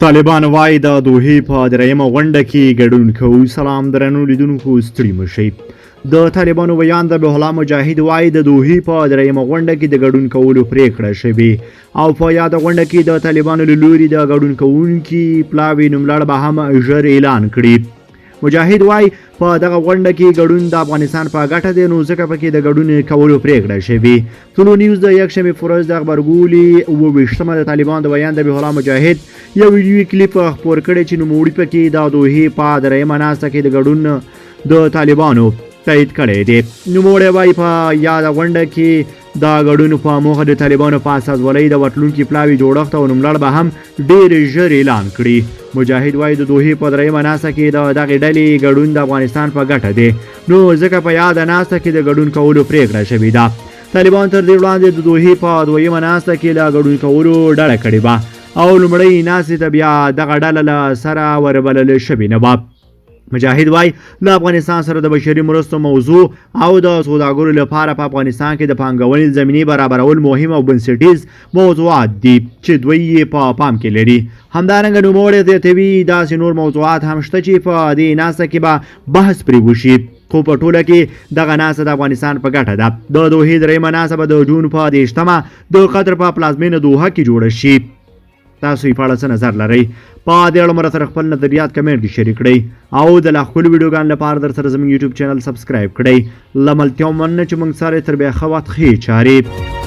طالبان وایي د دوحې په درېیمه غونډه کې ګډون کوو. سلام درنو لیدونکو، ستړي مه شئ. د طالبانو ویان ذبیح الله مجاهد وایي د دوحې په درېیمه غونډه کې د ګډون کولو پریکړه شوې او په یاده غونډه کې د طالبانو له لوري د ګډون کوونکي پلاوي نوملړ به هم ژر اعلان کړي. مجاهد وایي په دغه غونډه کې ګډون د افغانستان په ګټه دی، نو ځکه پکې د ګډون کولو پریکړه شوې. طلوع نیوز د یکشنبې په ورځ د غبرګولي 28مه د طالبان د ویان ذبیح الله مجاهد یو ویډیو کلیپ خپور کړی چې نوموړي پکې د دوحې په درېیمه ناسته کې د ګډون د طالبانو تایید کړی دی. نوموړی وایي په یاده غونډه کې د ګډون په موخه د طالبانو په اساسولۍ د راتلونکي پلاوي جوړښت او نوملړ به هم ډېر ژر اعلان کړي. مجاهد وایي د دوحې په درېیمه ناسته کې د دغې ډلې ګډون د افغانستان په ګټه دی، نو ځکه په یاده ناسته کې د ګډون کولو پریکړه شوې ده. طالبان تر دې وړاندې د دوحې په دویمه ناسته کې له ګډون کولو ډډه کړې وه او لومړۍ ناستې ته بیا دغه ډله له سره وربلل شوې نه وه. مجاهد وایي له افغانستان سره د بشري مرستو موضوع او د سوداګرو لپاره په افغانستان کې د پانګونې زمینې برابرول مهم او بنسټیز موضوعات دي چې دوی یې په پام کې لري. همدارنګه نوموړی زیاتوي داسې نور موضوعات هم شته چې په دې ناسته کې به بحث پرې وشي، خو په ټوله کې دغه ناسته د افغانستان په ګټه ده. د دوحې درېیمه ناسته به د جون په 28مه د قطر په پلازمینه دوحه کې جوړه شي. تاسو یې په اړه څه نظر لرئ؟ په دې اړه مو سره خپل نظریات کمنټ کې شریک کړئ او د لا ښکلو ویډیوګانو لپاره در سره زموږ یوټیوب چینل سبسکرایب کړئ. له ملتیا مننه چې موږ سره تر بیا ښه وخت ښې چارې